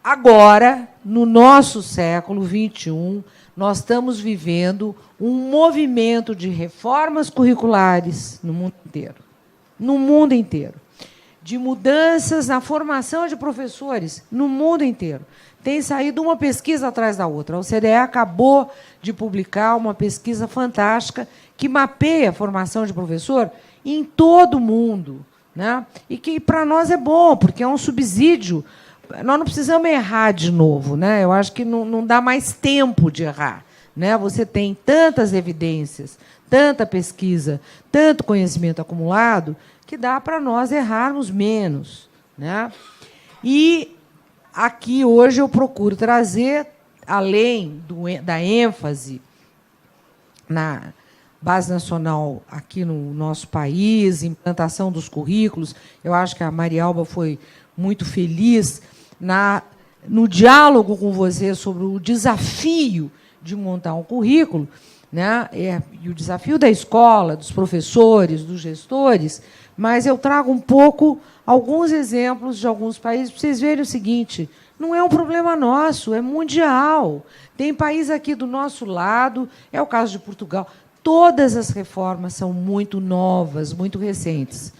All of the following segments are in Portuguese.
agora, no nosso século XXI, nós estamos vivendo um movimento de reformas curriculares no mundo inteiro. No mundo inteiro. De mudanças na formação de professores no mundo inteiro. Tem saído uma pesquisa atrás da outra. A OCDE acabou de publicar uma pesquisa fantástica que mapeia a formação de professor em todo o mundo, né? E que, para nós, é bom, porque é um subsídio. Nós não precisamos errar de novo, né? Eu acho que não dá mais tempo de errar, né? Você tem tantas evidências, tanta pesquisa, tanto conhecimento acumulado, que dá para nós errarmos menos, né? E aqui, hoje, eu procuro trazer, além da ênfase na Base Nacional aqui no nosso país, implantação dos currículos, eu acho que a Marialba foi muito feliz no diálogo com você sobre o desafio de montar um currículo, né? E o desafio da escola, dos professores, dos gestores, mas eu trago um pouco alguns exemplos de alguns países para vocês verem o seguinte: não é um problema nosso, é mundial. Tem país aqui do nosso lado, é o caso de Portugal. Todas as reformas são muito novas, muito recentes.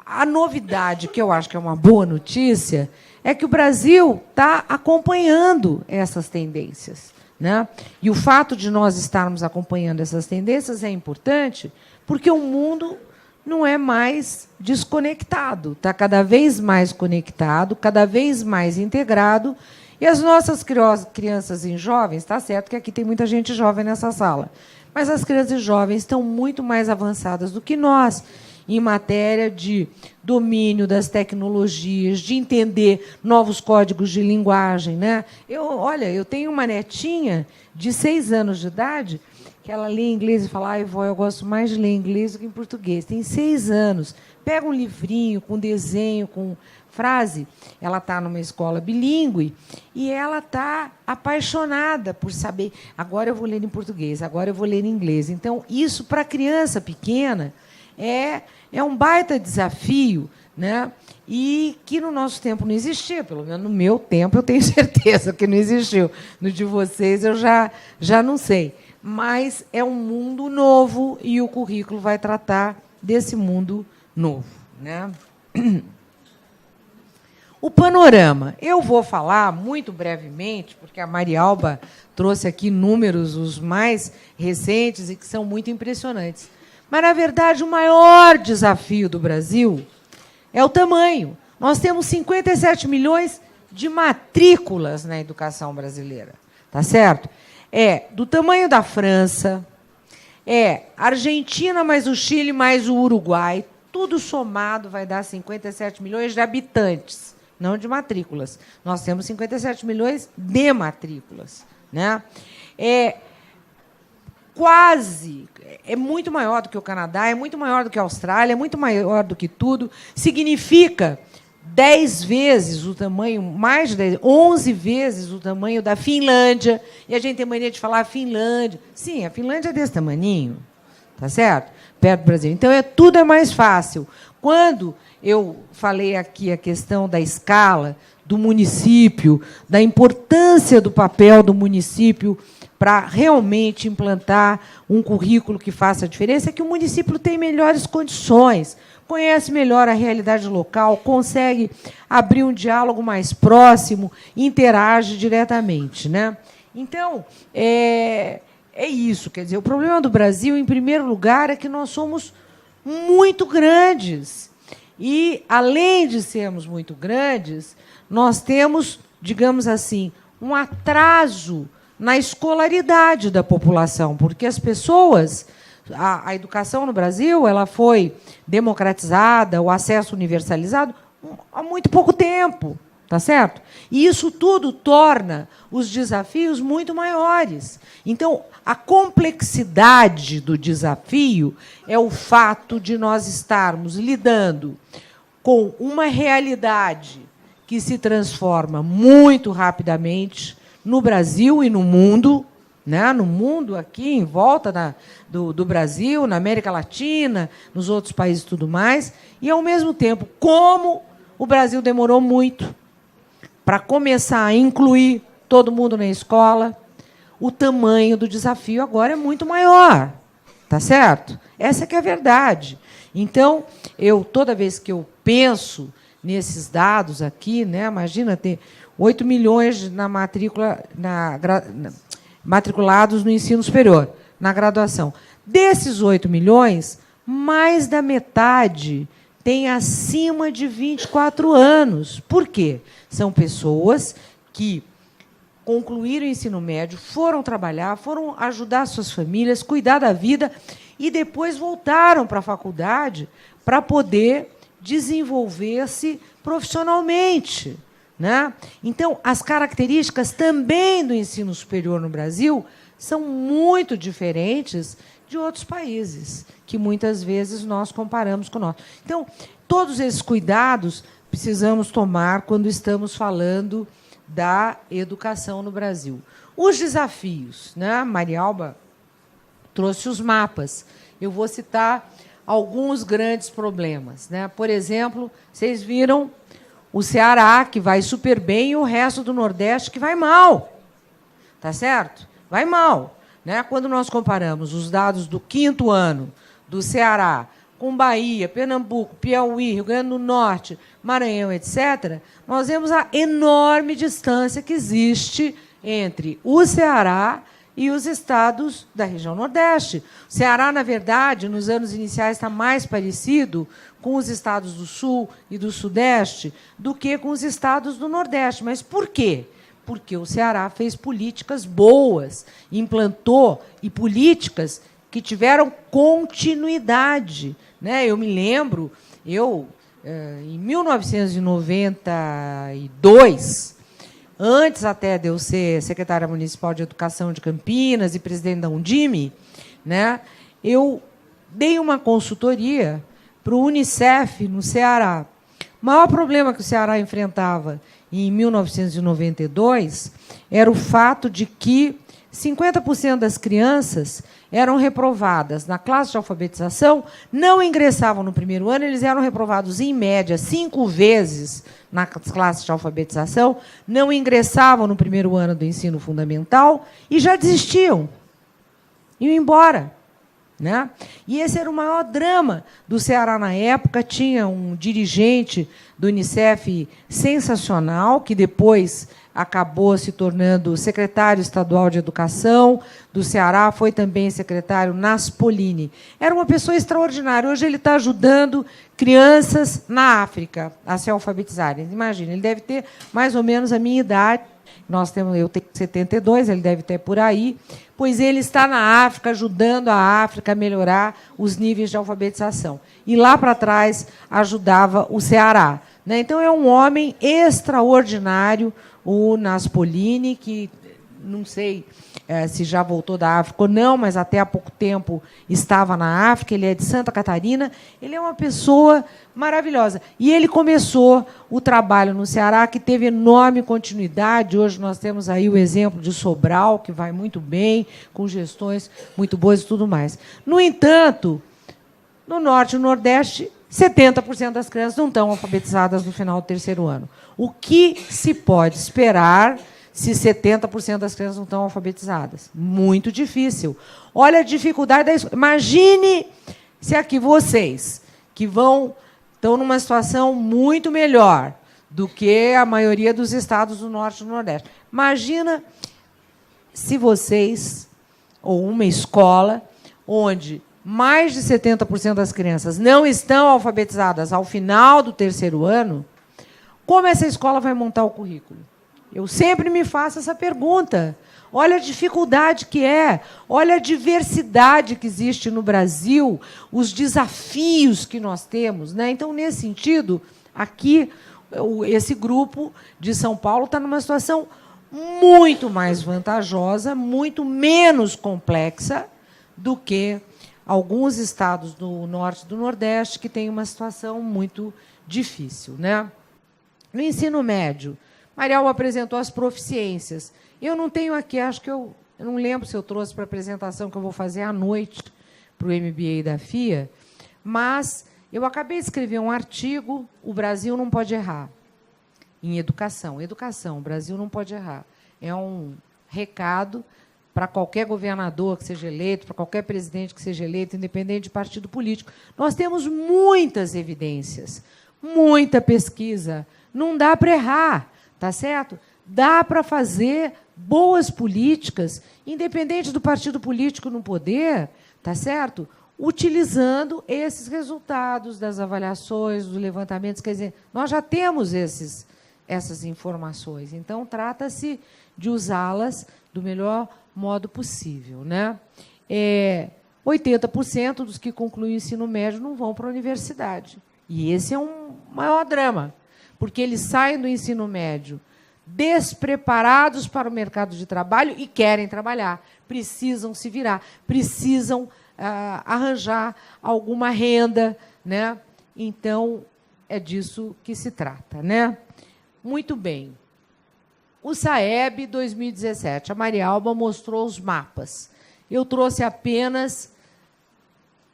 A novidade, que eu acho que é uma boa notícia, é que o Brasil está acompanhando essas tendências, né? E o fato de nós estarmos acompanhando essas tendências é importante, porque o mundo não é mais desconectado, está cada vez mais conectado, cada vez mais integrado, e as nossas crianças e jovens, está certo que aqui tem muita gente jovem nessa sala, mas as crianças e jovens estão muito mais avançadas do que nós em matéria de domínio das tecnologias, de entender novos códigos de linguagem, né? Olha, eu tenho uma netinha de 6 anos de idade que ela lê inglês e fala: ai, vó, eu gosto mais de ler inglês do que em português. Tem 6 anos. Pega um livrinho com desenho, com frase. Ela está numa escola bilíngue e ela está apaixonada por saber. Agora eu vou ler em português, agora eu vou ler em inglês. Então, isso, para a criança pequena, é um baita desafio, né? E que no nosso tempo não existia, pelo menos no meu tempo eu tenho certeza que não existiu. No de vocês eu já não sei. Mas é um mundo novo e o currículo vai tratar desse mundo novo, né? O panorama. Eu vou falar muito brevemente, porque a Marialba trouxe aqui números, os mais recentes, e que são muito impressionantes. Mas, na verdade, o maior desafio do Brasil é o tamanho. Nós temos 57 milhões de matrículas na educação brasileira. Tá certo? É do tamanho da França, Argentina mais o Chile mais o Uruguai, tudo somado vai dar 57 milhões de habitantes, não de matrículas. Nós temos 57 milhões de matrículas, né? É muito maior do que o Canadá, é muito maior do que a Austrália, é muito maior do que tudo. Significa 10 vezes o tamanho, mais de 10, 11 vezes o tamanho da Finlândia. E a gente tem mania de falar a Finlândia. Sim, a Finlândia é desse tamaninho, tá certo? Perto do Brasil. Então, tudo é mais fácil. Quando eu falei aqui a questão da escala, do município, da importância do papel do município para realmente implantar um currículo que faça a diferença, é que o município tem melhores condições, conhece melhor a realidade local, consegue abrir um diálogo mais próximo, interage diretamente, né? Então, é isso. Quer dizer, o problema do Brasil, em primeiro lugar, é que nós somos muito grandes. E, além de sermos muito grandes, nós temos, digamos assim, um atraso na escolaridade da população, porque as pessoas... A educação no Brasil ela foi democratizada, o acesso universalizado, há muito pouco tempo, tá certo? E isso tudo torna os desafios muito maiores. Então, a complexidade do desafio é o fato de nós estarmos lidando com uma realidade que se transforma muito rapidamente no Brasil e no mundo, né? No mundo, aqui em volta do Brasil, na América Latina, nos outros países e tudo mais, e, ao mesmo tempo, como o Brasil demorou muito para começar a incluir todo mundo na escola. O tamanho do desafio agora é muito maior, tá certo? Essa que é a verdade. Então, toda vez que eu penso nesses dados aqui, né, imagina ter 8 milhões na matrícula, matriculados no ensino superior, na graduação. Desses 8 milhões, mais da metade tem acima de 24 anos. Por quê? São pessoas que concluíram o ensino médio, foram trabalhar, foram ajudar suas famílias, cuidar da vida, e depois voltaram para a faculdade para poder desenvolver-se profissionalmente, né? Então, as características também do ensino superior no Brasil são muito diferentes de outros países, que muitas vezes nós comparamos com nós. Então, todos esses cuidados precisamos tomar quando estamos falando da educação no Brasil. Os desafios, né? Marialba trouxe os mapas. Eu vou citar alguns grandes problemas, né? Por exemplo, vocês viram o Ceará, que vai super bem, e o resto do Nordeste, que vai mal. Tá certo? Vai mal. Né? Quando nós comparamos os dados do 5º ano do Ceará com Bahia, Pernambuco, Piauí, Rio Grande do Norte, Maranhão, etc., nós vemos a enorme distância que existe entre o Ceará e os estados da região Nordeste. O Ceará, na verdade, nos anos iniciais, está mais parecido com os estados do Sul e do Sudeste do que com os estados do Nordeste. Mas por quê? Porque o Ceará fez políticas boas, implantou políticas que tiveram continuidade. Né? Eu me lembro, em 1992, antes até de eu ser secretária municipal de Educação de Campinas e presidente da Undime, né, eu dei uma consultoria para o Unicef no Ceará. O maior problema que o Ceará enfrentava em 1992 era o fato de que 50% das crianças eram reprovadas na classe de alfabetização, não ingressavam no primeiro ano, eles eram reprovados, em média, 5 vezes nas classes de alfabetização, não ingressavam no primeiro ano do ensino fundamental e já desistiam, iam embora. Né? E esse era o maior drama do Ceará na época. Tinha um dirigente do Unicef sensacional, que depois acabou se tornando secretário estadual de Educação do Ceará, foi também secretário Naspolini. Era uma pessoa extraordinária. Hoje ele está ajudando crianças na África a se alfabetizarem. Imagina, ele deve ter mais ou menos a minha idade. Eu tenho 72, ele deve ter por aí, pois ele está na África, ajudando a África a melhorar os níveis de alfabetização. E lá para trás ajudava o Ceará. Né? Então, é um homem extraordinário, o Naspolini, que não sei se já voltou da África ou não, mas até há pouco tempo estava na África, ele é de Santa Catarina, ele é uma pessoa maravilhosa. E ele começou o trabalho no Ceará, que teve enorme continuidade. Hoje nós temos aí o exemplo de Sobral, que vai muito bem, com gestões muito boas e tudo mais. No entanto, no Norte e no Nordeste, 70% das crianças não estão alfabetizadas no final do 3º ano. O que se pode esperar se 70% das crianças não estão alfabetizadas? Muito difícil. Olha a dificuldade da escola. Imagine se aqui vocês, que estão numa situação muito melhor do que a maioria dos estados do Norte e do Nordeste. Imagina se vocês, ou uma escola, onde mais de 70% das crianças não estão alfabetizadas ao final do 3º ano, como essa escola vai montar o currículo? Eu sempre me faço essa pergunta. Olha a dificuldade que é, olha a diversidade que existe no Brasil, os desafios que nós temos. Né? Então, nesse sentido, aqui, esse grupo de São Paulo está numa situação muito mais vantajosa, muito menos complexa do que alguns estados do Norte e do Nordeste, que têm uma situação muito difícil. Né? No ensino médio, Marialba apresentou as proficiências. Eu não tenho aqui, acho que eu não lembro se eu trouxe para a apresentação que eu vou fazer à noite para o MBA da FIA, mas eu acabei de escrever um artigo, O Brasil não pode errar. em educação. Educação, o Brasil não pode errar. É um recado para qualquer governador que seja eleito, para qualquer presidente que seja eleito, independente de partido político. Nós temos muitas evidências, muita pesquisa. Não dá para errar, tá certo? Dá para fazer boas políticas, independente do partido político no poder, tá certo? Utilizando esses resultados das avaliações, dos levantamentos. Quer dizer, nós já temos essas informações. Então, trata-se de usá-las do melhor modo possível, né? 80% dos que concluem o ensino médio não vão para a universidade. E esse é um maior drama, porque eles saem do ensino médio despreparados para o mercado de trabalho e querem trabalhar, precisam se virar, precisam arranjar alguma renda, né? Então, é disso que se trata, né? Muito bem. O SAEB 2017, a Maria Alba mostrou os mapas. Eu trouxe apenas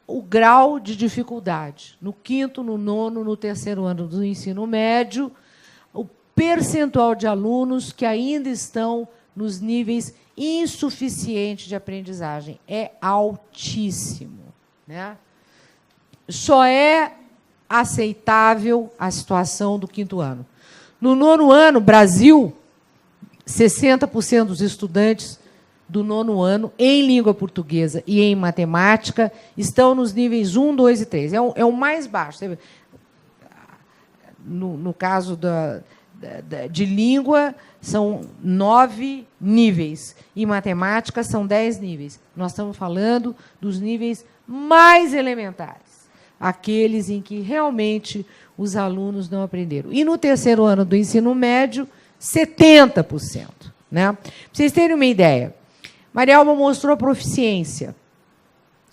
o grau de dificuldade. No 5º, no 9º, no 3º ano do ensino médio, o percentual de alunos que ainda estão nos níveis insuficientes de aprendizagem é altíssimo, né? Só é aceitável a situação do 5º ano. No 9º ano, Brasil, 60% dos estudantes do 9º ano em língua portuguesa e em matemática estão nos níveis 1, 2 e 3. É o mais baixo. No caso de língua, são 9 níveis. Em matemática, são 10 níveis. Nós estamos falando dos níveis mais elementares, aqueles em que realmente os alunos não aprenderam. E no 3º ano do ensino médio, 70%. Né? Para vocês terem uma ideia, Maria Alba mostrou a proficiência.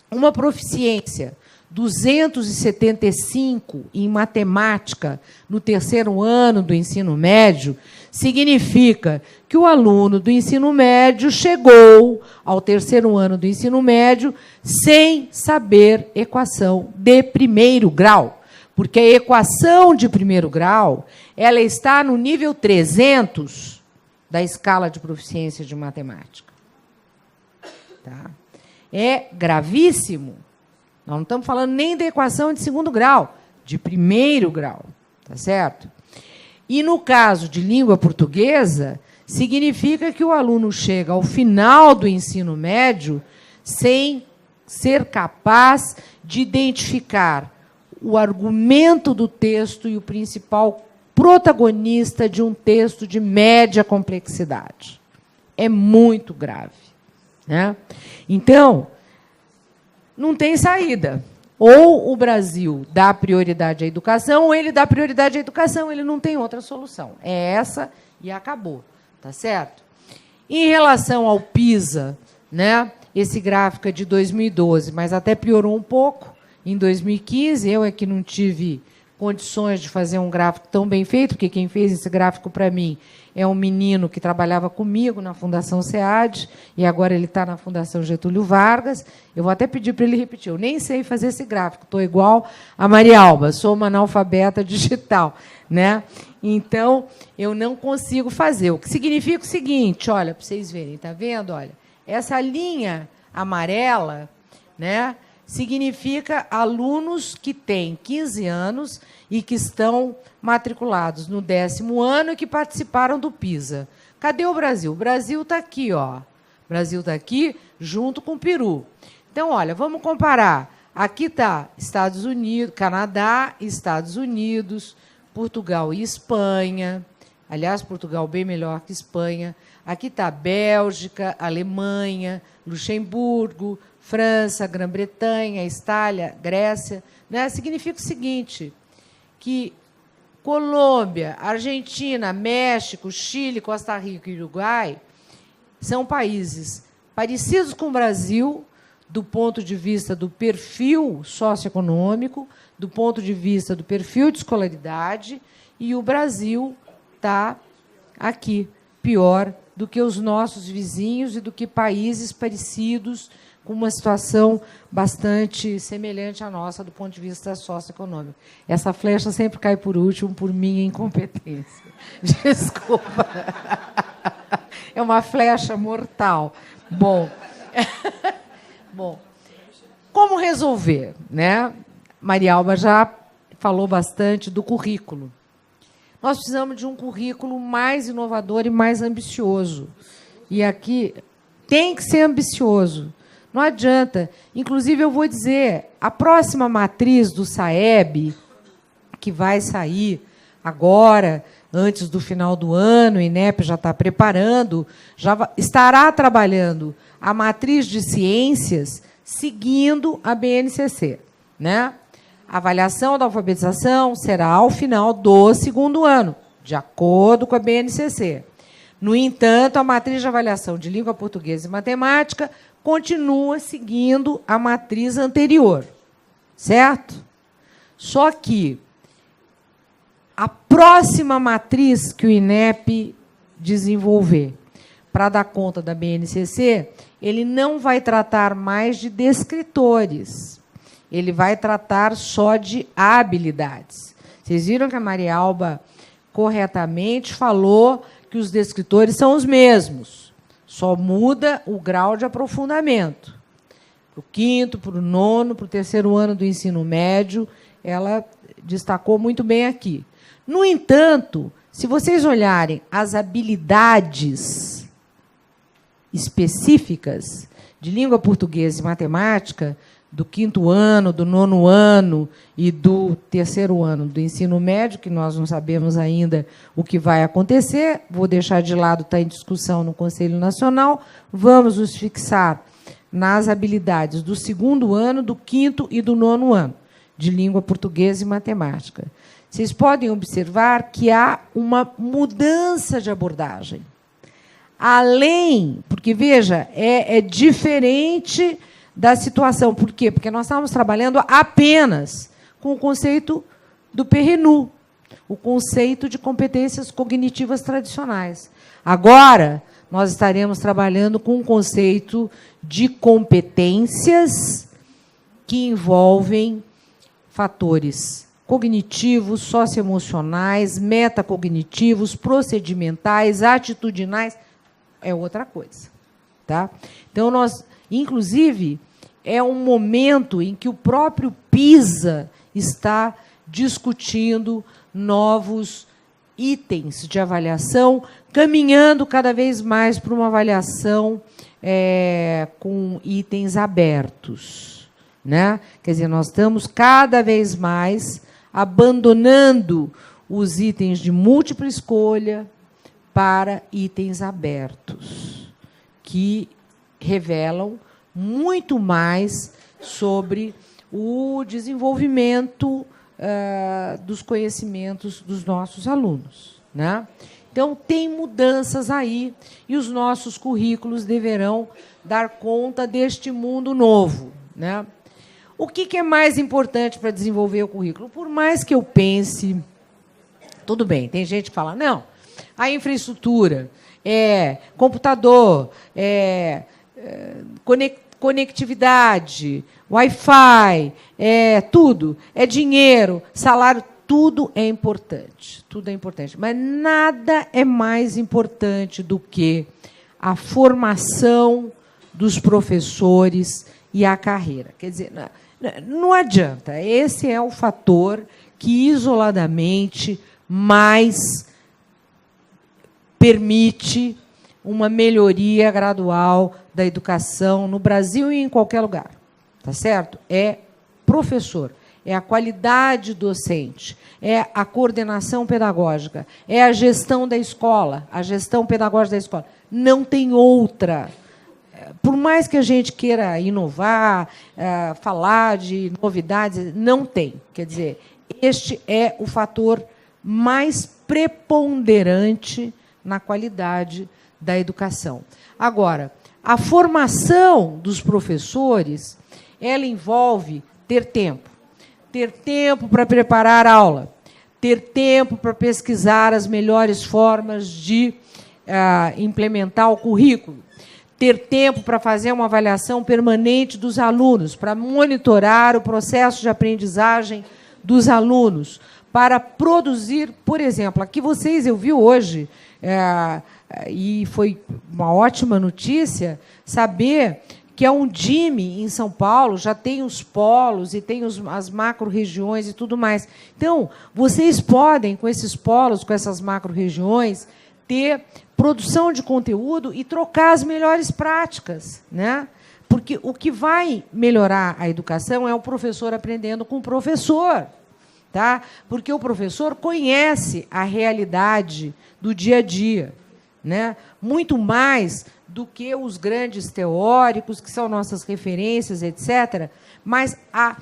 Uma proficiência 275 em matemática no 3º ano do ensino médio significa que o aluno do ensino médio chegou ao 3º ano do ensino médio sem saber equação de 1º grau. Porque a equação de 1º grau ela está no nível 300 da escala de proficiência de matemática. Tá? É gravíssimo. Nós não estamos falando nem da equação de 2º grau, de 1º grau. Tá certo? E, no caso de língua portuguesa, significa que o aluno chega ao final do ensino médio sem ser capaz de identificar o argumento do texto e o principal protagonista de um texto de média complexidade. É muito grave, né? Então, não tem saída. Ou o Brasil dá prioridade à educação, ou ele dá prioridade à educação, ele não tem outra solução. É essa e acabou, tá certo? Em relação ao PISA, né, esse gráfico é de 2012, mas até piorou um pouco. Em 2015, eu é que não tive condições de fazer um gráfico tão bem feito, porque quem fez esse gráfico para mim é um menino que trabalhava comigo na Fundação SEAD, e agora ele está na Fundação Getúlio Vargas. Eu vou até pedir para ele repetir. Eu nem sei fazer esse gráfico, estou igual a Maria Alba, sou uma analfabeta digital, né? Então, eu não consigo fazer. O que significa o seguinte, olha, para vocês verem, está vendo? Olha, essa linha amarela, né, significa alunos que têm 15 anos e que estão matriculados no 10º ano e que participaram do PISA. Cadê o Brasil? O Brasil está aqui, ó. O Brasil está aqui junto com o Peru. Então, olha, vamos comparar. Aqui está Estados Unidos, Canadá, Estados Unidos, Portugal e Espanha. Aliás, Portugal bem melhor que Espanha. Aqui está Bélgica, Alemanha, Luxemburgo, França, Grã-Bretanha, Itália, Grécia, né? Significa o seguinte, que Colômbia, Argentina, México, Chile, Costa Rica e Uruguai são países parecidos com o Brasil do ponto de vista do perfil socioeconômico, do ponto de vista do perfil de escolaridade, e o Brasil está aqui, pior do que os nossos vizinhos e do que países parecidos com uma situação bastante semelhante à nossa do ponto de vista socioeconômico. Essa flecha sempre cai por último por minha incompetência. Desculpa. É uma flecha mortal. Bom, como resolver, né? Maria Alba já falou bastante do currículo. Nós precisamos de um currículo mais inovador e mais ambicioso. E aqui tem que ser ambicioso. Não adianta. Inclusive, eu vou dizer, a próxima matriz do SAEB, que vai sair agora, antes do final do ano, o INEP já está preparando, já estará trabalhando a matriz de ciências seguindo a BNCC, né? A avaliação da alfabetização será ao final do segundo ano, de acordo com a BNCC. No entanto, a matriz de avaliação de língua portuguesa e matemática continua seguindo a matriz anterior, certo? Só que a próxima matriz que o INEP desenvolver para dar conta da BNCC, ele não vai tratar mais de descritores, ele vai tratar só de habilidades. Vocês viram que a Maria Alba corretamente falou que os descritores são os mesmos, só muda o grau de aprofundamento. Para o quinto, para o nono, para o terceiro ano do ensino médio, ela destacou muito bem aqui. No entanto, se vocês olharem as habilidades específicas de língua portuguesa e matemática, do quinto ano, do nono ano e do terceiro ano do ensino médio, que nós não sabemos ainda o que vai acontecer, vou deixar de lado, está em discussão no Conselho Nacional, vamos nos fixar nas habilidades do segundo ano, do quinto e do nono ano, de língua portuguesa e matemática. Vocês podem observar que há uma mudança de abordagem. Além, porque, veja, é diferente da situação. Por quê? Porque nós estávamos trabalhando apenas com o conceito do PRNU, o conceito de competências cognitivas tradicionais. Agora, nós estaremos trabalhando com um conceito de competências que envolvem fatores cognitivos, socioemocionais, metacognitivos, procedimentais, atitudinais. É outra coisa. Tá? Então, nós, inclusive, é um momento em que o próprio PISA está discutindo novos itens de avaliação, caminhando cada vez mais para uma avaliação com itens abertos, né? Quer dizer, nós estamos cada vez mais abandonando os itens de múltipla escolha para itens abertos, que revelam muito mais sobre o desenvolvimento dos conhecimentos dos nossos alunos, né? Então, tem mudanças aí, e os nossos currículos deverão dar conta deste mundo novo, né? O que é mais importante para desenvolver o currículo? Por mais que eu pense, tudo bem, tem gente que fala, não, a infraestrutura, computador, conectividade, Wi-Fi, tudo, dinheiro, salário, tudo é importante, mas nada é mais importante do que a formação dos professores e a carreira. Quer dizer, não adianta, esse é o fator que, isoladamente, mais permite uma melhoria gradual da educação no Brasil e em qualquer lugar. Tá certo? É professor, é a qualidade docente, é a coordenação pedagógica, é a gestão da escola, a gestão pedagógica da escola. Não tem outra. Por mais que a gente queira inovar, falar de novidades, não tem. Quer dizer, este é o fator mais preponderante na qualidade da educação. Agora, a formação dos professores, ela envolve ter tempo para preparar a aula, ter tempo para pesquisar as melhores formas de implementar o currículo, ter tempo para fazer uma avaliação permanente dos alunos, para monitorar o processo de aprendizagem dos alunos, para produzir, por exemplo, aqui eu vi hoje, e foi uma ótima notícia, saber que a Undime, em São Paulo, já tem os polos e tem as macro-regiões e tudo mais. Então, vocês podem, com esses polos, com essas macro-regiões, ter produção de conteúdo e trocar as melhores práticas, né? Porque o que vai melhorar a educação é o professor aprendendo com o professor, tá? Porque o professor conhece a realidade do dia a dia, né? Muito mais do que os grandes teóricos, que são nossas referências, etc. Mas a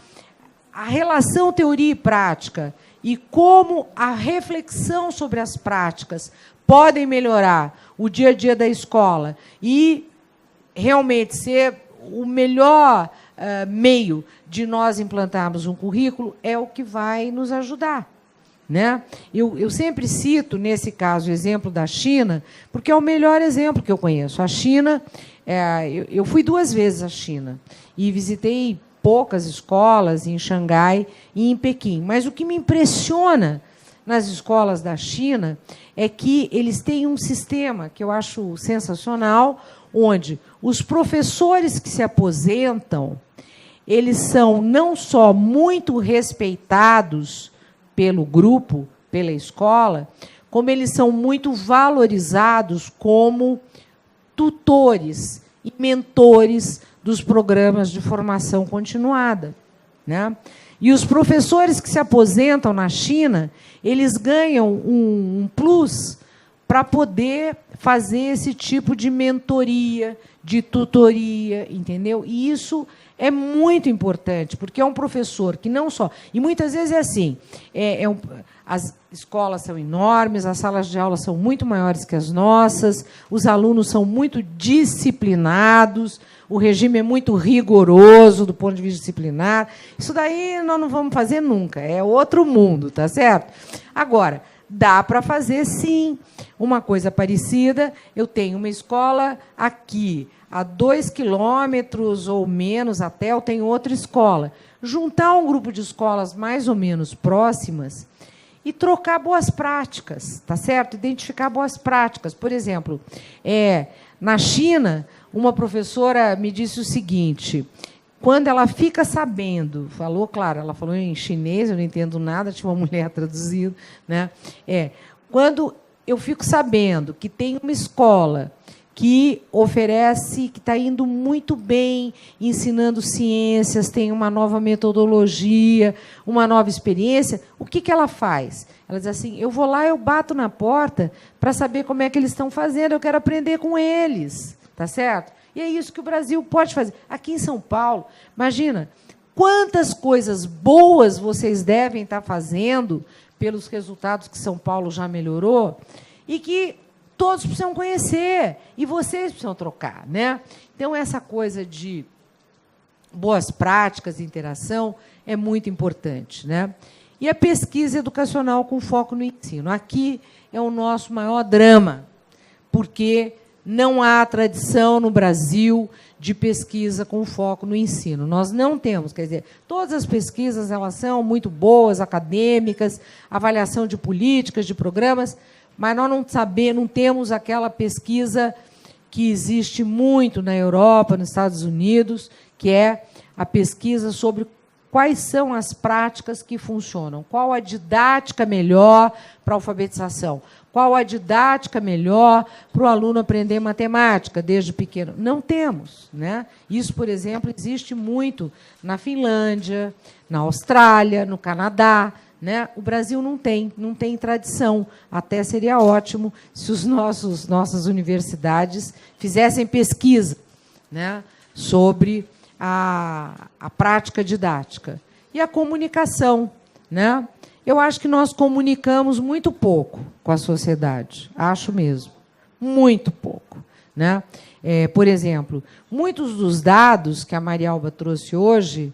relação teoria e prática e como a reflexão sobre as práticas podem melhorar o dia a dia da escola e realmente ser o melhor meio de nós implantarmos um currículo é o que vai nos ajudar, né? Eu sempre cito, nesse caso, o exemplo da China, porque é o melhor exemplo que eu conheço. A China, eu fui 2 vezes à China e visitei poucas escolas em Xangai e em Pequim. Mas o que me impressiona nas escolas da China é que eles têm um sistema que eu acho sensacional, onde os professores que se aposentam, eles são não só muito respeitados pelo grupo, pela escola, como eles são muito valorizados como tutores e mentores dos programas de formação continuada, né? E os professores que se aposentam na China, eles ganham um plus para poder fazer esse tipo de mentoria, de tutoria, entendeu? E isso é muito importante, porque é um professor que não só... E muitas vezes é assim, as escolas são enormes, as salas de aula são muito maiores que as nossas, os alunos são muito disciplinados, o regime é muito rigoroso do ponto de vista disciplinar. Isso daí nós não vamos fazer nunca, é outro mundo, tá certo? Agora, dá para fazer, sim, uma coisa parecida. Eu tenho uma escola aqui, a 2 quilômetros ou menos até, eu tenho outra escola. Juntar um grupo de escolas mais ou menos próximas e trocar boas práticas, tá certo? Identificar boas práticas. Por exemplo, na China, uma professora me disse o seguinte: quando ela fica sabendo, claro, ela falou em chinês, eu não entendo nada, tinha uma mulher traduzindo, né? Quando eu fico sabendo que tem uma escola que oferece, que está indo muito bem, ensinando ciências, tem uma nova metodologia, uma nova experiência, o que ela faz? Ela diz assim: eu vou lá, eu bato na porta para saber como é que eles estão fazendo, eu quero aprender com eles, tá certo? E é isso que o Brasil pode fazer. Aqui em São Paulo, imagina, quantas coisas boas vocês devem estar fazendo pelos resultados que São Paulo já melhorou e que todos precisam conhecer e vocês precisam trocar, né? Então, essa coisa de boas práticas e interação é muito importante, né? E a pesquisa educacional com foco no ensino. Aqui é o nosso maior drama, porque não há tradição no Brasil de pesquisa com foco no ensino. Nós não temos, quer dizer, todas as pesquisas elas são muito boas, acadêmicas, avaliação de políticas, de programas, mas nós não temos aquela pesquisa que existe muito na Europa, nos Estados Unidos, que é a pesquisa sobre quais são as práticas que funcionam, qual a didática melhor para a alfabetização, qual a didática melhor para o aluno aprender matemática desde pequeno. Não temos, né? Isso, por exemplo, existe muito na Finlândia, na Austrália, no Canadá, né? O Brasil não tem tradição. Até seria ótimo se os nossas universidades fizessem pesquisa, né, sobre a prática didática. E a comunicação, né? Eu acho que nós comunicamos muito pouco com a sociedade, acho mesmo, muito pouco, né? Por exemplo, muitos dos dados que a Marialba trouxe hoje,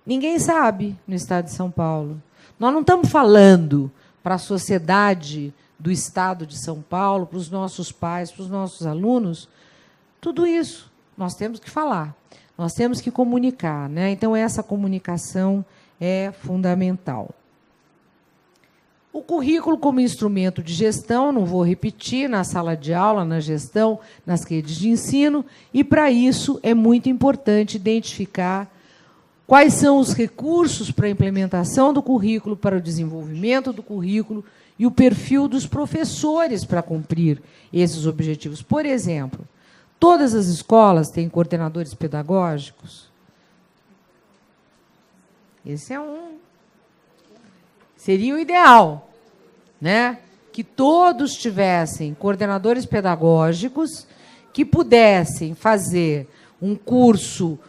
ninguém sabe no Estado de São Paulo. Nós não estamos falando para a sociedade do Estado de São Paulo, para os nossos pais, para os nossos alunos, Tudo isso nós temos que falar, nós temos que comunicar, né? Então, essa comunicação é fundamental. O currículo como instrumento de gestão, não vou repetir, na sala de aula, na gestão, nas redes de ensino, e, para isso, é muito importante identificar quais são os recursos para a implementação do currículo, para o desenvolvimento do currículo e o perfil dos professores para cumprir esses objetivos. Por exemplo, todas as escolas têm coordenadores pedagógicos? Esse é seria o ideal, né? Que todos tivessem coordenadores pedagógicos que pudessem fazer um curso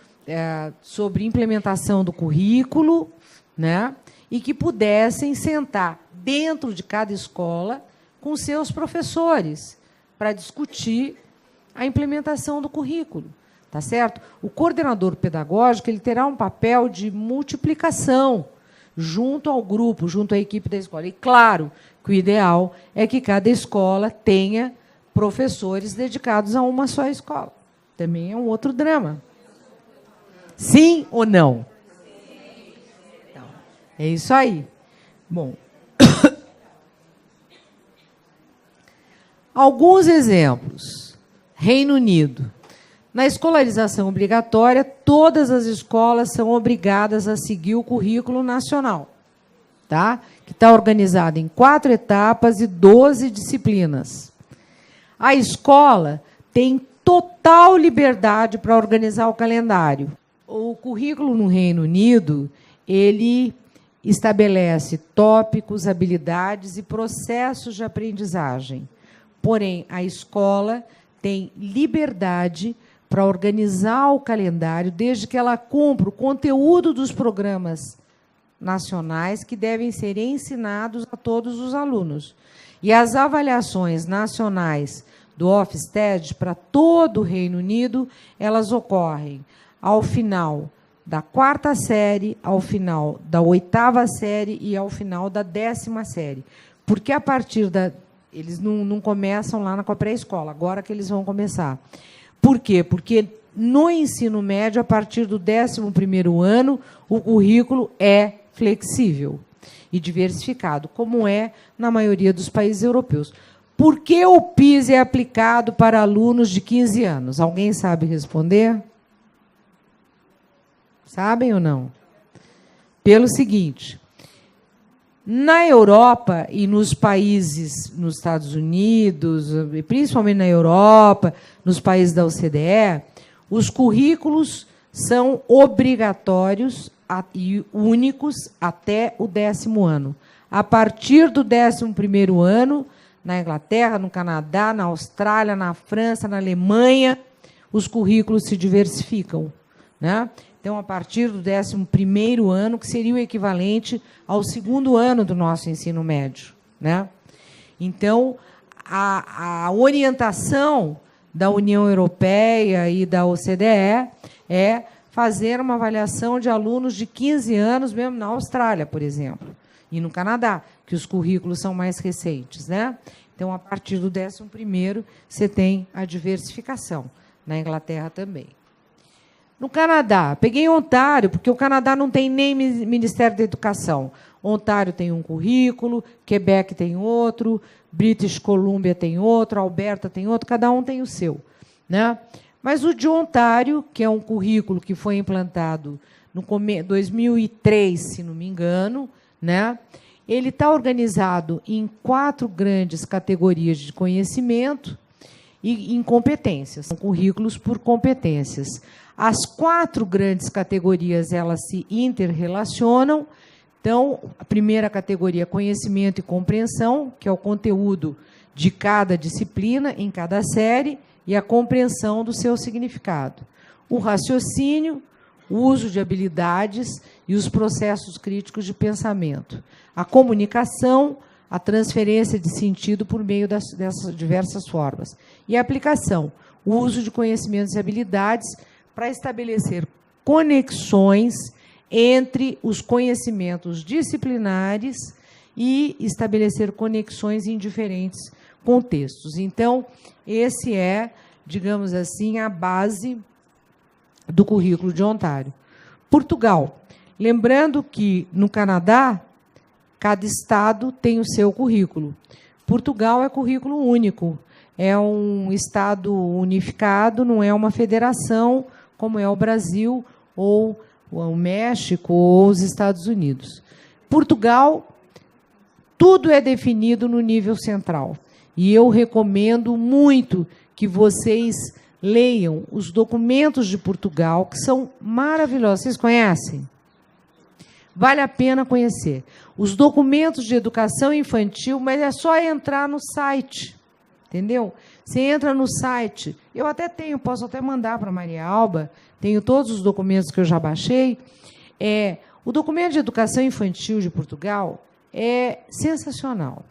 sobre implementação do currículo, né? E que pudessem sentar dentro de cada escola com seus professores para discutir a implementação do currículo, tá certo? O coordenador pedagógico ele terá um papel de multiplicação junto ao grupo, junto à equipe da escola. E, claro, que o ideal é que cada escola tenha professores dedicados a uma só escola. Também é um outro drama. Sim ou não? Então, é isso aí. Bom, alguns exemplos. Reino Unido. Na escolarização obrigatória, todas as escolas são obrigadas a seguir o currículo nacional, tá? Que está organizado em 4 etapas e 12 disciplinas. A escola tem total liberdade para organizar o calendário. O currículo no Reino Unido, ele estabelece tópicos, habilidades e processos de aprendizagem. Porém, a escola tem liberdade para organizar o calendário, desde que ela cumpra o conteúdo dos programas nacionais que devem ser ensinados a todos os alunos. E as avaliações nacionais do Ofsted para todo o Reino Unido, elas ocorrem ao final da 4ª série, ao final da 8ª série e ao final da 10ª série. Porque a partir da... Eles não começam lá com a pré-escola, agora que eles vão começar. Por quê? Porque no ensino médio, a partir do 11º ano, o currículo é flexível e diversificado, como é na maioria dos países europeus. Por que o PIS é aplicado para alunos de 15 anos? Alguém sabe responder? Sabem ou não? Pelo seguinte... Na Europa e nos países, nos Estados Unidos, principalmente na Europa, nos países da OCDE, os currículos são obrigatórios e únicos até o 10º ano. A partir do 11º ano, na Inglaterra, no Canadá, na Austrália, na França, na Alemanha, os currículos se diversificam, né? Então, a partir do 11º ano, que seria o equivalente ao 2º ano do nosso ensino médio, né? Então, a orientação da União Europeia e da OCDE é fazer uma avaliação de alunos de 15 anos, mesmo na Austrália, por exemplo, e no Canadá, que os currículos são mais recentes, né? Então, a partir do 11º, você tem a diversificação. Na Inglaterra também. No Canadá, peguei Ontário, porque o Canadá não tem nem Ministério da Educação. Ontário tem um currículo, Quebec tem outro, British Columbia tem outro, Alberta tem outro, cada um tem o seu, né? Mas o de Ontário, que é um currículo que foi implantado em 2003, se não me engano, né? Ele está organizado em 4 grandes categorias de conhecimento e em competências, são currículos por competências. As 4 grandes categorias, elas se interrelacionam. Então, a primeira categoria, conhecimento e compreensão, que é o conteúdo de cada disciplina, em cada série, e a compreensão do seu significado. O raciocínio, o uso de habilidades e os processos críticos de pensamento. A comunicação, a transferência de sentido por meio dessas diversas formas. E a aplicação, o uso de conhecimentos e habilidades para estabelecer conexões entre os conhecimentos disciplinares e estabelecer conexões em diferentes contextos. Então, esse é digamos assim, a base do currículo de Ontário. Portugal. Lembrando que, no Canadá, cada estado tem o seu currículo. Portugal é currículo único. É um estado unificado, não é uma federação, como é o Brasil, ou o México, ou os Estados Unidos. Portugal, tudo é definido no nível central. E eu recomendo muito que vocês leiam os documentos de Portugal, que são maravilhosos. Vocês conhecem? Vale a pena conhecer. Os documentos de educação infantil, mas é só entrar no site, entendeu? Você entra no site. Eu até tenho, posso até mandar para a Maria Alba, tenho todos os documentos que eu já baixei. O documento de educação infantil de Portugal é sensacional.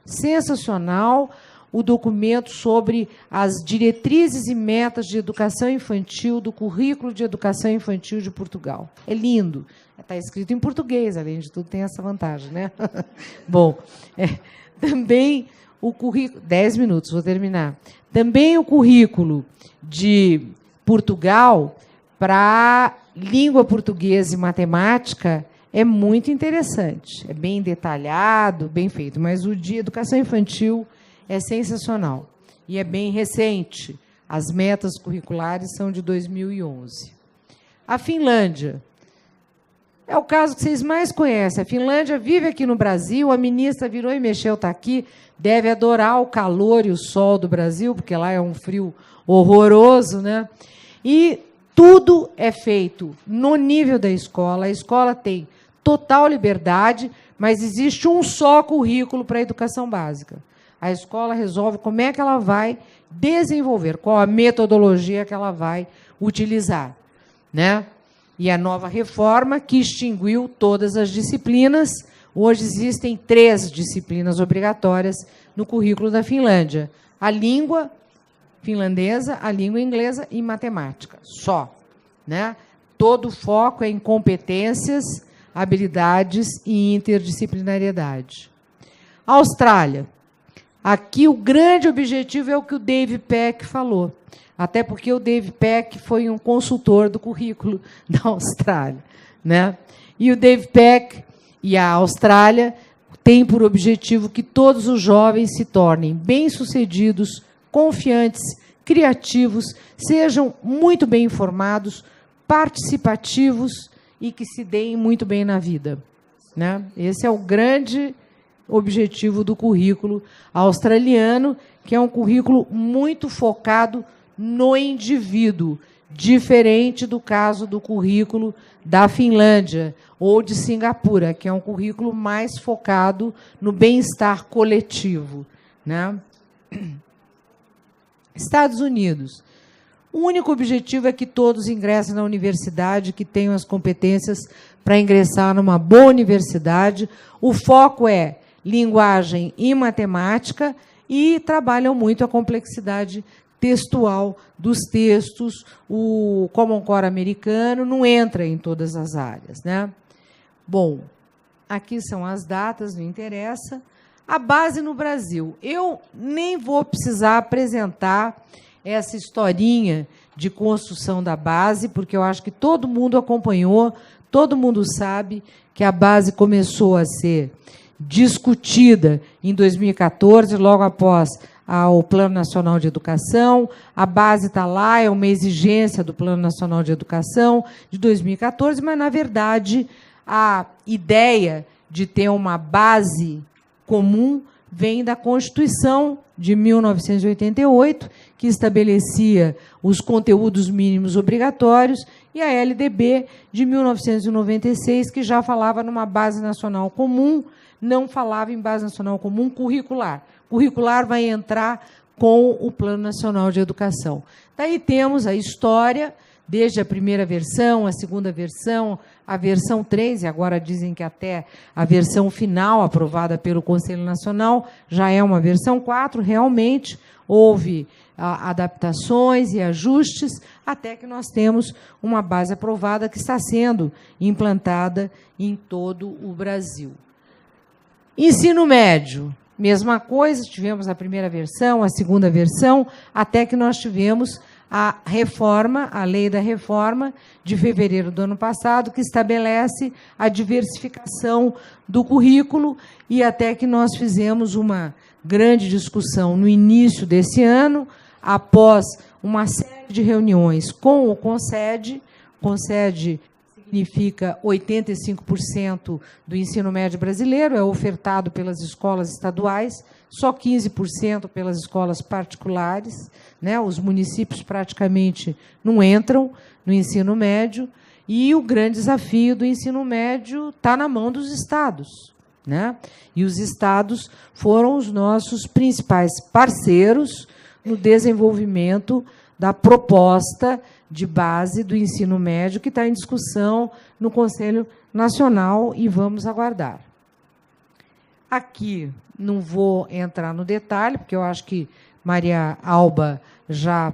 Sensacional o documento sobre as diretrizes e metas de educação infantil do currículo de educação infantil de Portugal. É lindo. Está escrito em português, além de tudo, tem essa vantagem, né? Bom, também o currículo... 10 minutos, vou terminar. Também o currículo de Portugal para língua portuguesa e matemática é muito interessante. É bem detalhado, bem feito, mas o de educação infantil é sensacional e é bem recente. As metas curriculares são de 2011. A Finlândia é o caso que vocês mais conhecem. A Finlândia vive aqui no Brasil, a ministra virou e mexeu, está aqui, deve adorar o calor e o sol do Brasil, porque lá é um frio horroroso, né? E tudo é feito no nível da escola. A escola tem total liberdade, mas existe um só currículo para a educação básica. A escola resolve como é que ela vai desenvolver, qual a metodologia que ela vai utilizar, né? E a nova reforma que extinguiu todas as disciplinas. Hoje existem 3 disciplinas obrigatórias no currículo da Finlândia. A língua finlandesa, a língua inglesa e matemática, só, né? Todo o foco é em competências, habilidades e interdisciplinariedade. Austrália. Aqui o grande objetivo é o que o Dave Peck falou, até porque o Dave Peck foi um consultor do currículo da Austrália, né? E o Dave Peck e a Austrália têm por objetivo que todos os jovens se tornem bem-sucedidos, confiantes, criativos, sejam muito bem informados, participativos e que se deem muito bem na vida, né? Esse é o grande objetivo do currículo australiano, que é um currículo muito focado no indivíduo, diferente do caso do currículo da Finlândia ou de Singapura, que é um currículo mais focado no bem-estar coletivo, né? Estados Unidos. O único objetivo é que todos ingressem na universidade, que tenham as competências para ingressar numa boa universidade. O foco é linguagem e matemática e trabalham muito a complexidade textual dos textos. O Common Core americano não entra em todas as áreas, né? Bom, aqui são as datas, não interessa. A base no Brasil. Eu nem vou precisar apresentar essa historinha de construção da base, porque eu acho que todo mundo acompanhou, todo mundo sabe que a base começou a ser discutida em 2014, logo após o Plano Nacional de Educação. A base está lá, é uma exigência do Plano Nacional de Educação de 2014, mas, na verdade, a ideia de ter uma base comum vem da Constituição de 1988, que estabelecia os conteúdos mínimos obrigatórios, e a LDB de 1996, que já falava numa base nacional comum, não falava em base nacional comum curricular. Curricular vai entrar com o Plano Nacional de Educação. Daí temos a história, desde a primeira versão, a segunda versão, a versão 3, e agora dizem que até a versão final, aprovada pelo Conselho Nacional, já é uma versão 4. Realmente houve adaptações e ajustes, até que nós temos uma base aprovada que está sendo implantada em todo o Brasil. Ensino médio. mesma coisa, tivemos a primeira versão, a segunda versão, até que nós tivemos a reforma, a lei da reforma, de fevereiro do ano passado, que estabelece a diversificação do currículo, e até que nós fizemos uma grande discussão no início desse ano, após uma série de reuniões com o CONSED. CONSED significa 85% do ensino médio brasileiro, é ofertado pelas escolas estaduais, só 15% pelas escolas particulares, né? Os municípios praticamente não entram no ensino médio, e o grande desafio do ensino médio está na mão dos estados, né? E os estados foram os nossos principais parceiros no desenvolvimento da proposta de base do ensino médio, que está em discussão no Conselho Nacional, e vamos aguardar. Aqui não vou entrar no detalhe, porque eu acho que Maria Alba já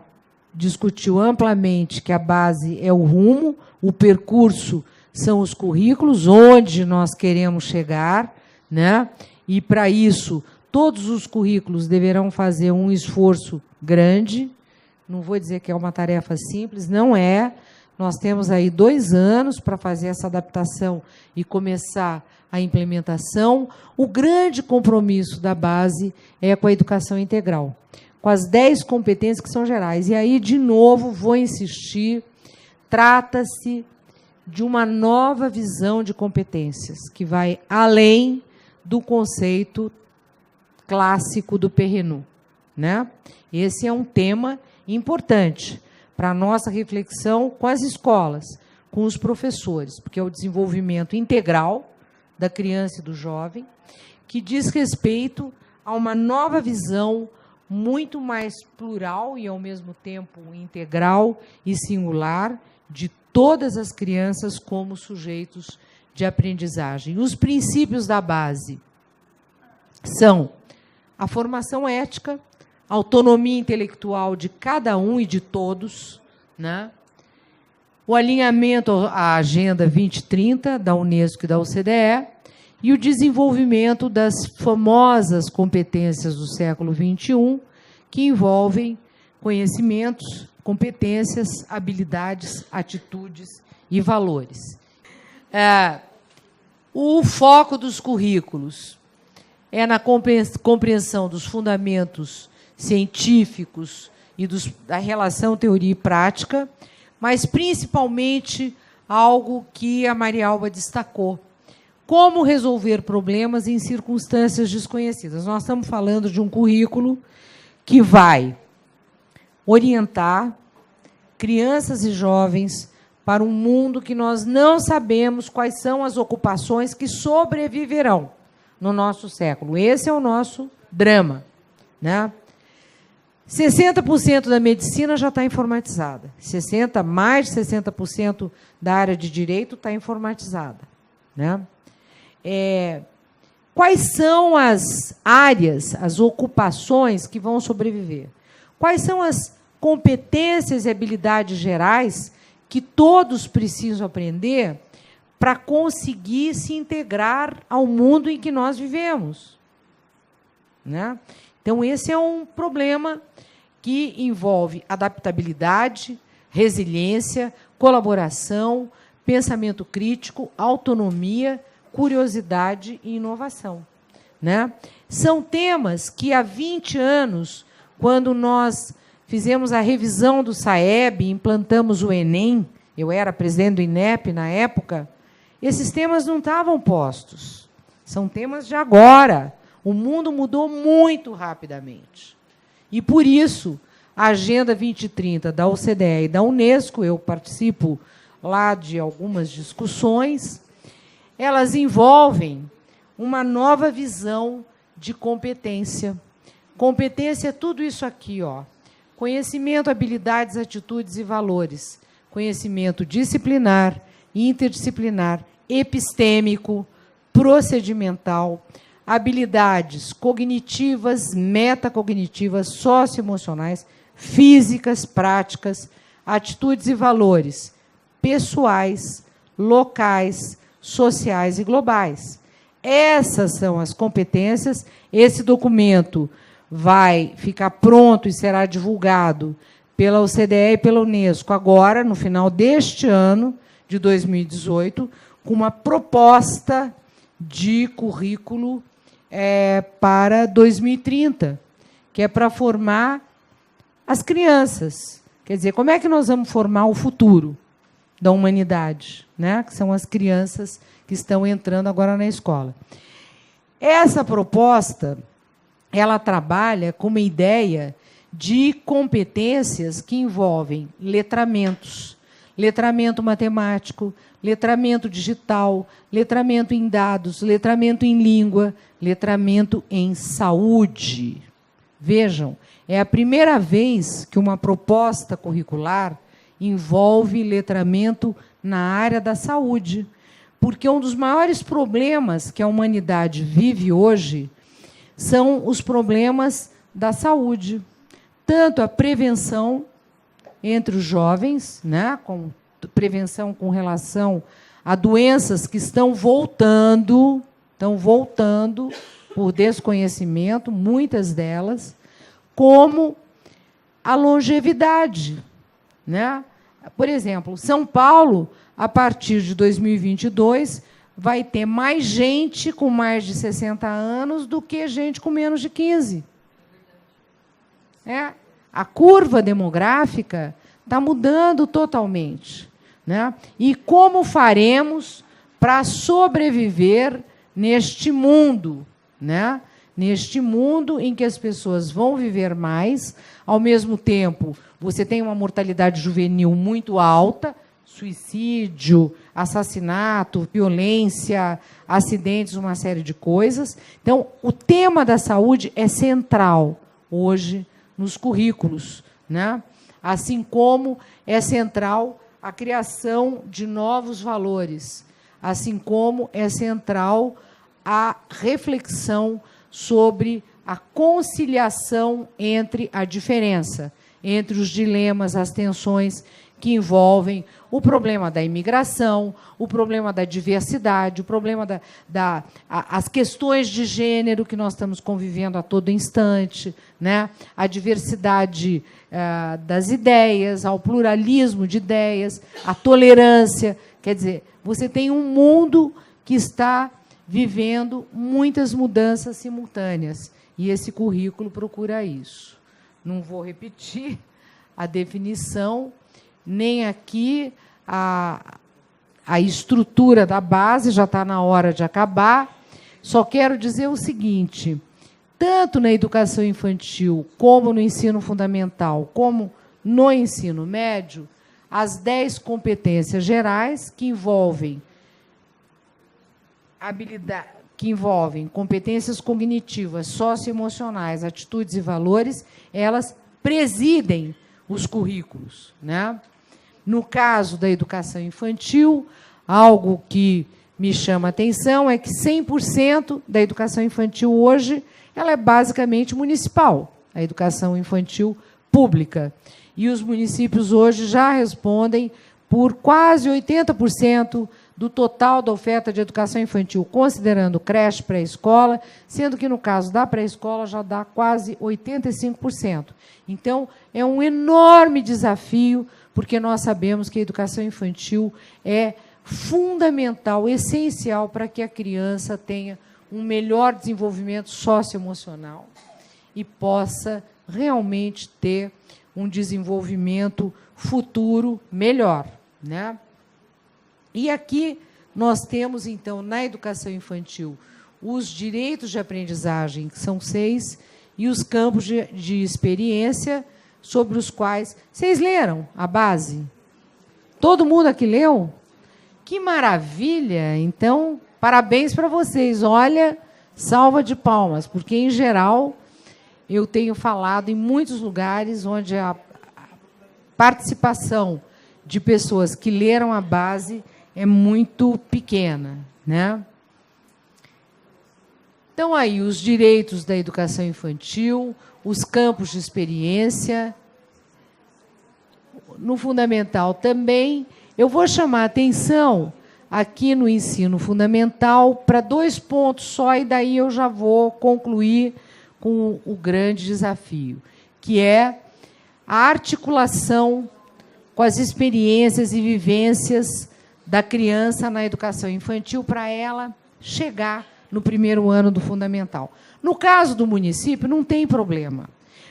discutiu amplamente que a base é o rumo, o percurso são os currículos, onde nós queremos chegar, né? E, para isso, todos os currículos deverão fazer um esforço grande. Não vou dizer que é uma tarefa simples, não é. Nós temos aí 2 anos para fazer essa adaptação e começar a implementação. O grande compromisso da base é com a educação integral, com as 10 competências que são gerais. E aí, de novo, vou insistir, trata-se de uma nova visão de competências, que vai além do conceito clássico do Perrineau, né? Esse é um tema importante para a nossa reflexão com as escolas, com os professores, porque é o desenvolvimento integral da criança e do jovem, que diz respeito a uma nova visão muito mais plural e, ao mesmo tempo, integral e singular de todas as crianças como sujeitos de aprendizagem. Os princípios da base são a formação ética, a autonomia intelectual de cada um e de todos, né? O alinhamento à Agenda 2030 da Unesco e da OCDE, e o desenvolvimento das famosas competências do século XXI, que envolvem conhecimentos, competências, habilidades, atitudes e valores. O foco dos currículos é na compreensão dos fundamentos científicos e da relação teoria e prática, mas, principalmente, algo que a Maria Alba destacou: como resolver problemas em circunstâncias desconhecidas. Nós estamos falando de um currículo que vai orientar crianças e jovens para um mundo que nós não sabemos quais são as ocupações que sobreviverão no nosso século. Esse é o nosso drama, né? 60% da medicina já está informatizada. Mais de 60% da área de direito está informatizada, né? Quais são as áreas, as ocupações que vão sobreviver? Quais são as competências e habilidades gerais que todos precisam aprender para conseguir se integrar ao mundo em que nós vivemos, né? Então, esse é um problema que envolve adaptabilidade, resiliência, colaboração, pensamento crítico, autonomia, curiosidade e inovação, né? São temas que, há 20 anos, quando nós fizemos a revisão do SAEB, implantamos o Enem, eu era presidente do INEP na época, esses temas não estavam postos. São temas de agora. O mundo mudou muito rapidamente. E, por isso, a Agenda 2030 da OCDE e da Unesco, eu participo lá de algumas discussões, elas envolvem uma nova visão de competência. Competência é tudo isso aqui, ó. Conhecimento, habilidades, atitudes e valores. Conhecimento disciplinar, interdisciplinar, epistêmico, procedimental, habilidades cognitivas, metacognitivas, socioemocionais, físicas, práticas, atitudes e valores pessoais, locais, sociais e globais. essas são as competências. Esse documento vai ficar pronto e será divulgado pela OCDE e pela Unesco agora, no final deste ano, de 2018, com uma proposta de currículo para 2030, que é para formar as crianças. Quer dizer, como é que nós vamos formar o futuro da humanidade, né? Que são as crianças que estão entrando agora na escola. Essa proposta, ela trabalha com uma ideia de competências que envolvem letramentos, letramento matemático, letramento digital, letramento em dados, letramento em língua, letramento em saúde. Vejam, é a primeira vez que uma proposta curricular envolve letramento na área da saúde, porque um dos maiores problemas que a humanidade vive hoje são os problemas da saúde. Tanto a prevenção entre os jovens, né, com prevenção com relação a doenças que estão voltando por desconhecimento, muitas delas, como a longevidade, né? Por exemplo, São Paulo, a partir de 2022, vai ter mais gente com mais de 60 anos do que gente com menos de 15. A curva demográfica está mudando totalmente, né? E como faremos para sobreviver neste mundo, né? Neste mundo em que as pessoas vão viver mais, ao mesmo tempo você tem uma mortalidade juvenil muito alta, suicídio, assassinato, violência, acidentes, uma série de coisas. Então, o tema da saúde é central hoje nos currículos, né? Assim como é central a criação de novos valores, assim como é central a reflexão sobre a conciliação entre a diferença, entre os dilemas, as tensões que envolvem o problema da imigração, o problema da diversidade, o problema as questões de gênero que nós estamos convivendo a todo instante, né? A diversidade das ideias, ao pluralismo de ideias, a tolerância. Quer dizer, você tem um mundo que está vivendo muitas mudanças simultâneas, e esse currículo procura isso. Não vou repetir a definição, nem aqui a estrutura da base, já está na hora de acabar. Só quero dizer o seguinte: tanto na educação infantil, como no ensino fundamental, como no ensino médio, as 10 competências gerais que envolvem competências cognitivas, socioemocionais, atitudes e valores, elas presidem os currículos, né? No caso da educação infantil, algo que me chama a atenção é que 100% da educação infantil hoje ela é basicamente municipal, a educação infantil pública. E os municípios hoje já respondem por quase 80% do total da oferta de educação infantil, considerando creche, pré-escola, sendo que, no caso da pré-escola, já dá quase 85%. Então, é um enorme desafio, porque nós sabemos que a educação infantil é fundamental, essencial, para que a criança tenha um melhor desenvolvimento socioemocional e possa realmente ter um desenvolvimento futuro melhor, né? E aqui nós temos, então, na educação infantil, os direitos de aprendizagem, que são 6, e os campos de experiência, sobre os quais... Vocês leram a base? Todo mundo aqui leu? Que maravilha! Então, parabéns para vocês. Olha, salva de palmas, porque, em geral, eu tenho falado em muitos lugares onde a participação de pessoas que leram a base é muito pequena, né? Então, aí, os direitos da educação infantil, os campos de experiência. No fundamental também, eu vou chamar a atenção aqui no ensino fundamental para 2 pontos só, e daí eu já vou concluir com o grande desafio, que é a articulação com as experiências e vivências da criança na educação infantil para ela chegar no primeiro ano do fundamental. No caso do município, não tem problema,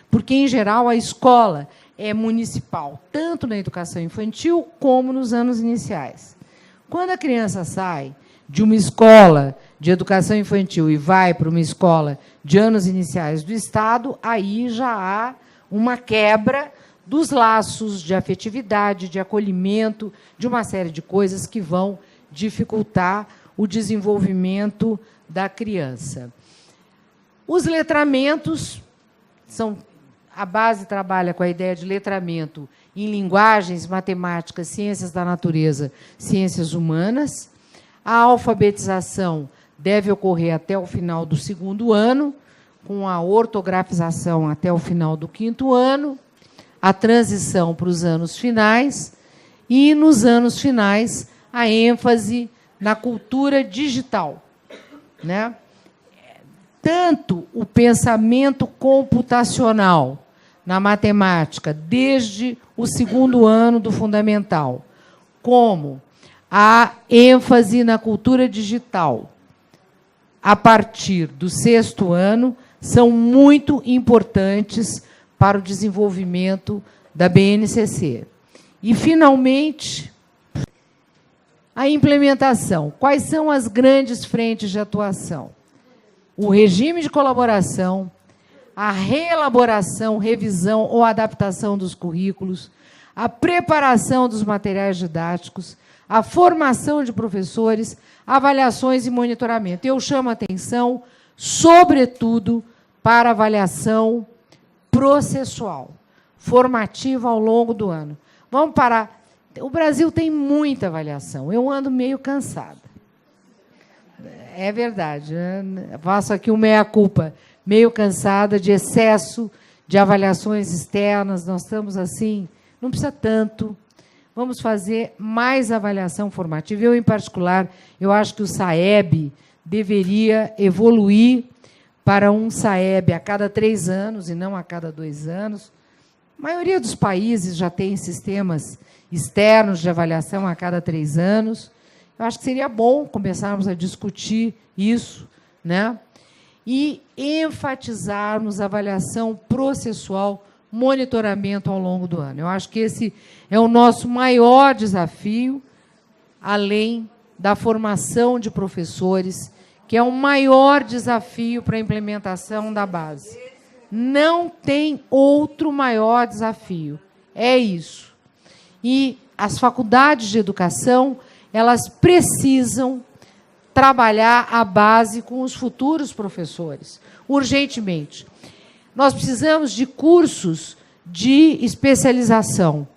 porque, em geral, a escola é municipal, tanto na educação infantil como nos anos iniciais. Quando a criança sai de uma escola de educação infantil e vai para uma escola de anos iniciais do Estado, aí já há uma quebra dos laços de afetividade, de acolhimento, de uma série de coisas que vão dificultar o desenvolvimento da criança. Os letramentos são... A base trabalha com a ideia de letramento em linguagens, matemáticas, ciências da natureza, ciências humanas. A alfabetização deve ocorrer até o final do 2º ano, com a ortografização até o final do 5º ano, a transição para os anos finais, e, nos anos finais, a ênfase na cultura digital, né? Tanto o pensamento computacional na matemática, desde o 2º ano do fundamental, como a ênfase na cultura digital a partir do 6º ano, são muito importantes para o desenvolvimento da BNCC. E, finalmente, a implementação. Quais são as grandes frentes de atuação? O regime de colaboração, a reelaboração, revisão ou adaptação dos currículos, a preparação dos materiais didáticos, a formação de professores, avaliações e monitoramento. Eu chamo a atenção, sobretudo, para a avaliação processual, formativa ao longo do ano. Vamos parar. O Brasil tem muita avaliação. Eu ando meio cansada. É verdade. Faço aqui um meia-culpa. Meio cansada de excesso de avaliações externas. Nós estamos assim, não precisa tanto. Vamos fazer mais avaliação formativa. Eu, em particular, eu acho que o SAEB deveria evoluir para um SAEB a cada 3 anos e não a cada 2 anos. A maioria dos países já tem sistemas externos de avaliação a cada 3 anos. Eu acho que seria bom começarmos a discutir isso, né? E enfatizarmos a avaliação processual, monitoramento ao longo do ano. Eu acho que esse é o nosso maior desafio, além da formação de professores, que é o maior desafio para a implementação da base. Não tem outro maior desafio. É isso. E as faculdades de educação, elas precisam trabalhar a base com os futuros professores, urgentemente. Nós precisamos de cursos de especialização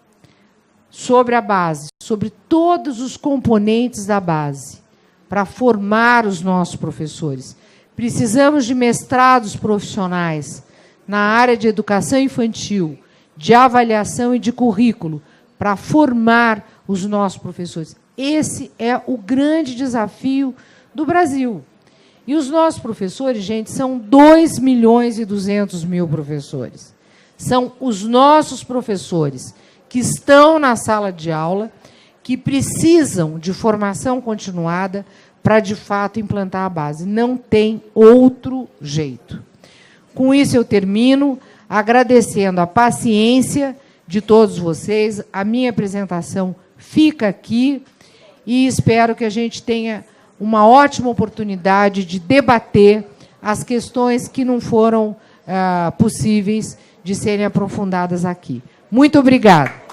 sobre a base, sobre todos os componentes da base, para formar os nossos professores. Precisamos de mestrados profissionais na área de educação infantil, de avaliação e de currículo, para formar os nossos professores. Esse é o grande desafio do Brasil. E os nossos professores, gente, são 2.200.000 professores. São os nossos professores que estão na sala de aula, que precisam de formação continuada para, de fato, implantar a base. Não tem outro jeito. Com isso, eu termino agradecendo a paciência de todos vocês. A minha apresentação fica aqui e espero que a gente tenha uma ótima oportunidade de debater as questões que não foram possíveis de serem aprofundadas aqui. Muito obrigada.